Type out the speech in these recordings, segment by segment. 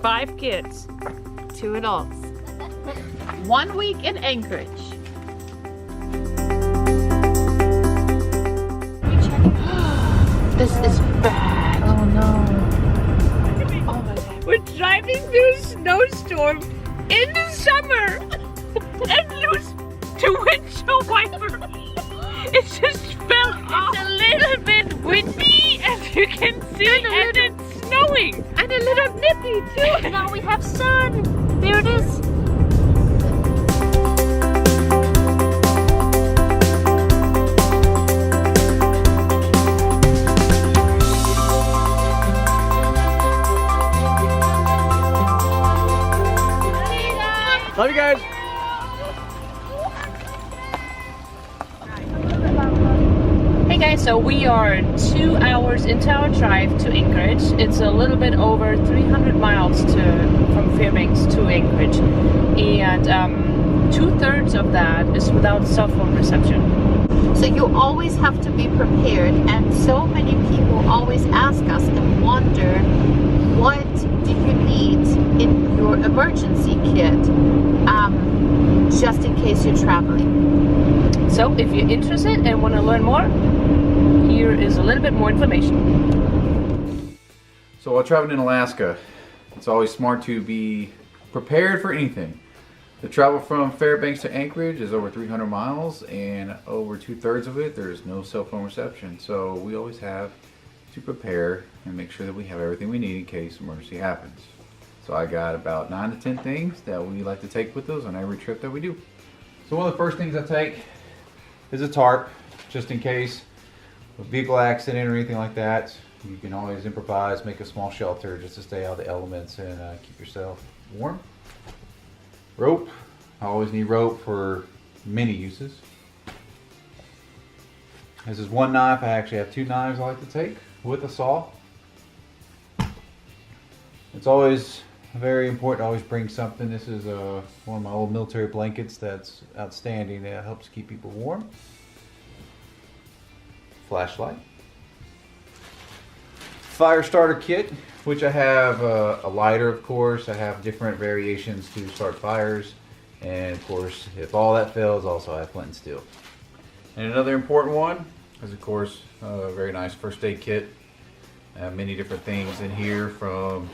5 kids. 2 adults. 1 week in Anchorage. This is bad. Oh no. Oh my God. We're driving through a snowstorm in the summer and lose 2 windshield wipers. It just fell off. It's a little bit windy, as you can see, and it's snowing. And a little nippy too. Now we have sun. There it is. Love you guys. Hey guys, so we are 2 hours into our drive to Anchorage. It's a little bit over 300 miles from Fairbanks to Anchorage, and 2/3 of that is without cell phone reception. So you always have to be prepared, and so many people always ask us and wonder, what do you need in your emergency kit just in case you're traveling? So if you're interested and want to learn more, here is a little bit more information. So while traveling in Alaska, it's always smart to be prepared for anything. The travel from Fairbanks to Anchorage is over 300 miles, and over 2/3 of it there's no cell phone reception. So we always have to prepare and make sure that we have everything we need in case emergency happens. So I got about 9 to 10 things that we like to take with us on every trip that we do. So one of the first things I take is a tarp, just in case a vehicle accident or anything like that. You can always improvise, make a small shelter just to stay out of the elements and keep yourself warm. Rope. I always need rope for many uses. This is one knife. I actually have 2 knives I like to take with a saw. It's always very important to always bring something. This is one of my old military blankets that's outstanding. That helps keep people warm. Flashlight. Fire starter kit, which I have a lighter, of course. I have different variations to start fires, and of course, if all that fails, also I have flint and steel. And another important one is, of course, a very nice first aid kit. I have many different things in here, from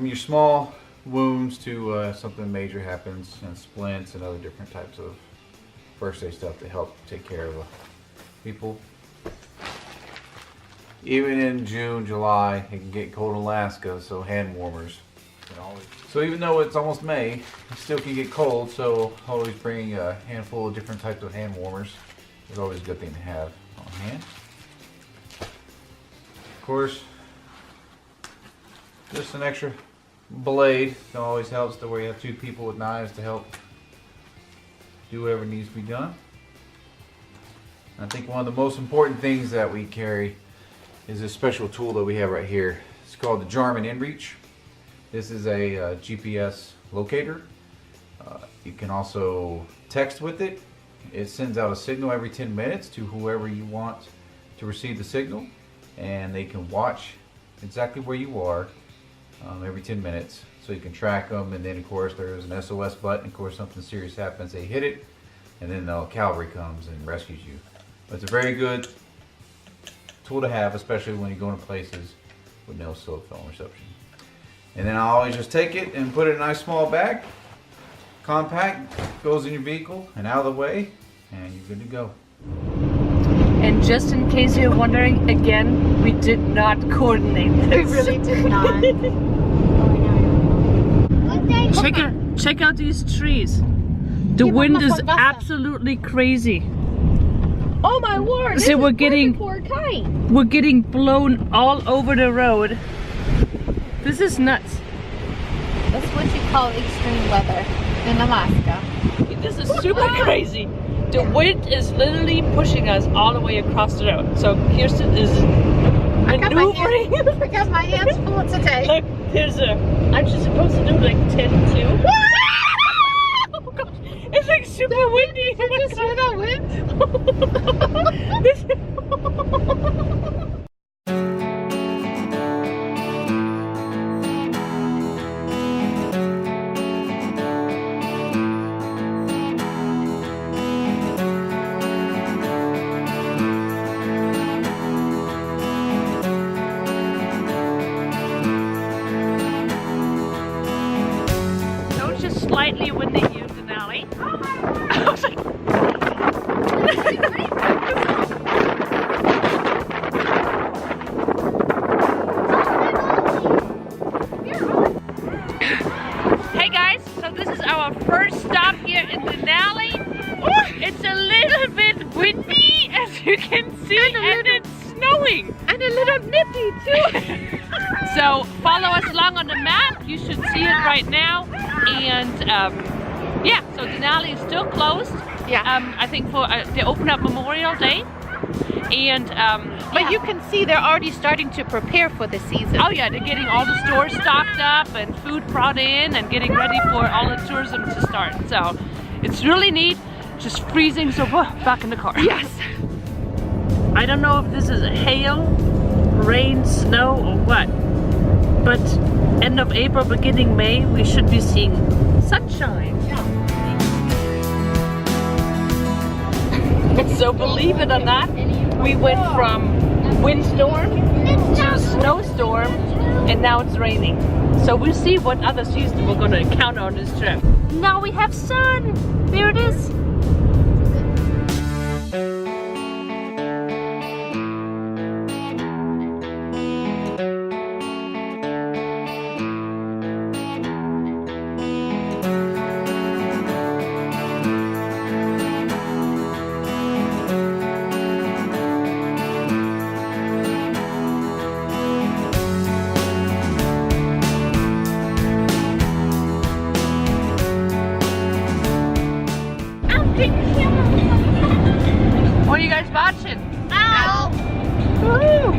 your small wounds to something major happens, and splints and other different types of first aid stuff to help take care of people. Even in June, July, it can get cold in Alaska, so hand warmers. So even though it's almost May, it still can get cold, so always bring a handful of different types of hand warmers. It's always a good thing to have on hand. Of course, just an extra blade. It always helps to where you have 2 people with knives to help do whatever needs to be done. I think one of the most important things that we carry is this special tool that we have right here. It's called the Jarman InReach. This is a GPS locator. You can also text with it. It sends out a signal every 10 minutes to whoever you want to receive the signal, and they can watch exactly where you are every 10 minutes, so you can track them. And then of course there's an SOS button. Of course something serious happens, they hit it, and then the cavalry comes and rescues you. But it's a very good tool to have, especially when you go into places with no cell phone reception. And then I always just take it and put it in a nice small bag, compact, goes in your vehicle and out of the way, and you're good to go. And just in case you're wondering, again, we did not coordinate this. We really did not. Check out these trees. The wind is absolutely crazy. Oh my word! So we're getting blown all over the road. This is nuts. That's what you call extreme weather in Alaska. This is super crazy. The wind is literally pushing us all the way across the road. So Kirsten is maneuvering. I got my hands full today. Look, there's I'm just supposed to do like 10-2. Oh gosh, it's like super windy. Did you see that wind? you can see, and it's snowing. And a little nippy too. So follow us along on the map. You should see it right now. And yeah, so Denali is still closed. Yeah. I think for they open up Memorial Day. And But you can see they're already starting to prepare for the season. oh yeah, they're getting all the stores stocked up and food brought in and getting ready for all the tourism to start. So it's really neat. Just freezing, so back in the car. Yes. I don't know if this is hail, rain, snow, or what. But end of April, beginning May, we should be seeing sunshine. Yeah. So believe it or not, we went from windstorm to snowstorm, and now it's raining. So we'll see what other season we're going to encounter on this trip. Now we have sun. There it is. What are you guys watching? Ow. Woo!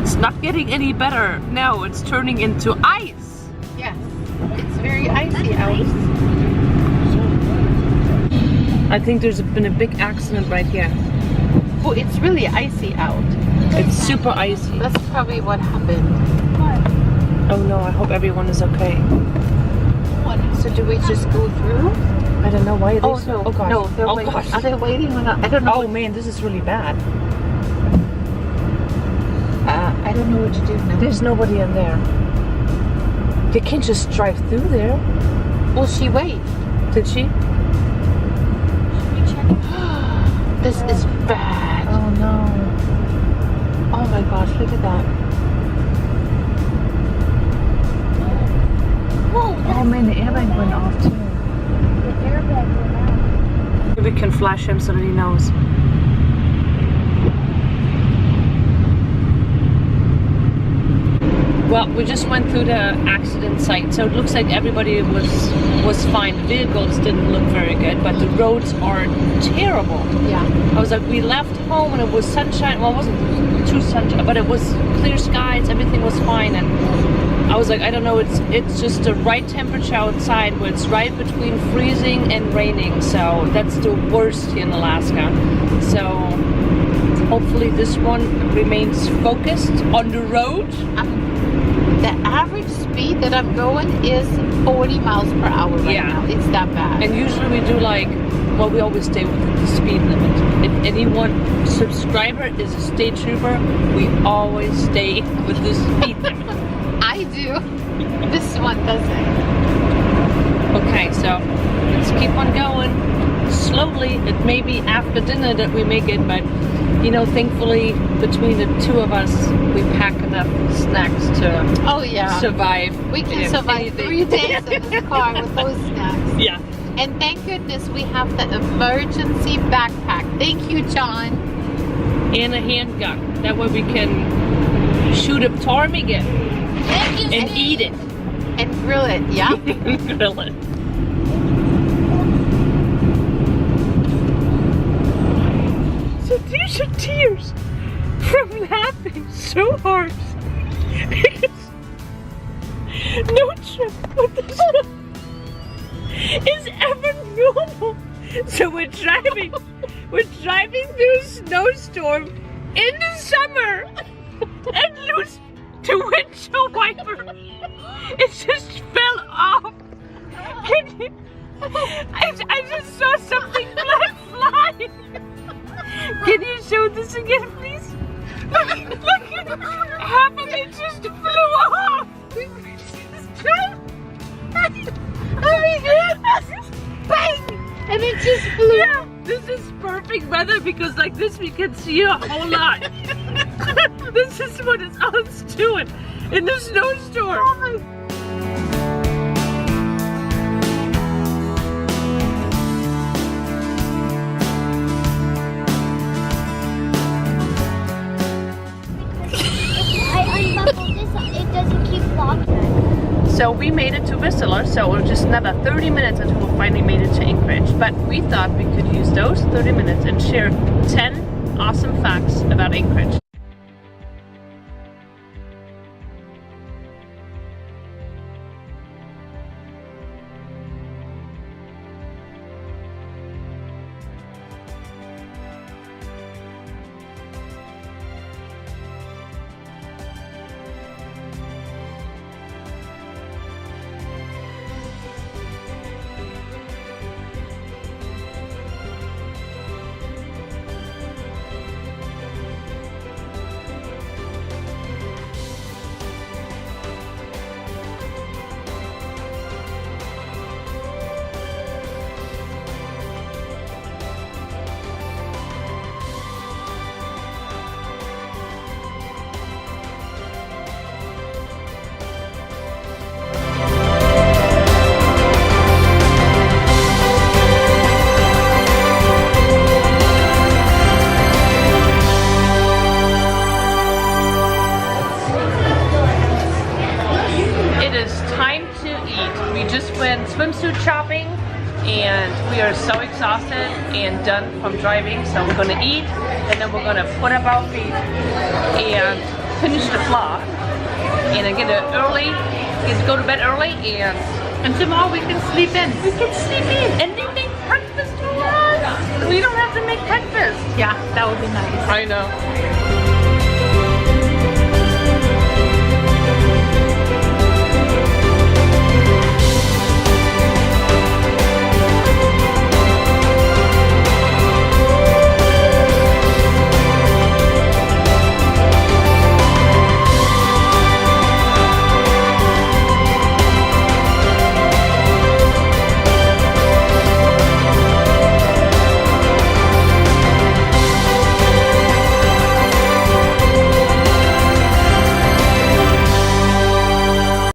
It's not getting any better. No, it's turning into ice. Yes. It's very icy out. I think there's been a big accident right here. Oh, it's really icy out. It's super icy. That's probably what happened. Oh no, I hope everyone is okay. So do we just go through? I don't know why are they Oh so... no, gosh. no, they're Oh waiting. gosh. Are they waiting or not? I don't know. Oh man, this is really bad. I don't know what to do now. There's nobody in there. They can't just drive through there. Will she wait? Did she? This is bad. Oh no. Oh my gosh, look at that. Oh man, the airbag went off too. Maybe we can flash him so that he knows. Well, we just went through the accident site, so it looks like everybody was fine. The vehicles didn't look very good, but the roads are terrible. Yeah. I was like, we left home and it was sunshine. Well, it wasn't too sunshine, but it was clear skies. Everything was fine, and I was like, I don't know. It's just the right temperature outside, where it's right between freezing and raining. So that's the worst here in Alaska. So hopefully this one remains focused on the road. The average speed that I'm going is 40 miles per hour right now. It's that bad. And usually we do like, well, we always stay within the speed limit. If anyone subscriber is a state trooper, we always stay with the speed limit. I do. This one doesn't. Okay, so let's keep on going slowly. It may be after dinner that we make it, but you know, thankfully between the two of us, we pack enough snacks to survive. We can survive 3 days in this car with those snacks. Yeah. And thank goodness we have the emergency backpack. Thank you, John. And a handgun. That way we can shoot a ptarmigan and eat it. And grill it, yeah? Grill it. So these are tears from laughing so hard. Because no trip with this is ever normal. So we're driving through a snowstorm in the summer and lose the windshield wiper. It just fell off. I just saw something flying. Can you show this again, please? Look, half of it just flew off. Bang! And it just flew. Yeah, this is perfect weather because like this we can see a whole lot. This is what it's all it's doing. in the snowstorm. Oh my. I unbuckled this, it doesn't keep locking. So we made it to Whistler, so it was just another 30 minutes until we finally made it to Anchorage. But we thought we could use those 30 minutes and share 10 awesome facts about Anchorage. Swimsuit shopping, and we are so exhausted and done from driving, so we're gonna eat and then we're gonna put up our feet and finish the vlog and then get to go to bed early, and tomorrow we can sleep in. We can sleep in and they make breakfast for us. We don't have to make breakfast. Yeah, that would be nice. I know.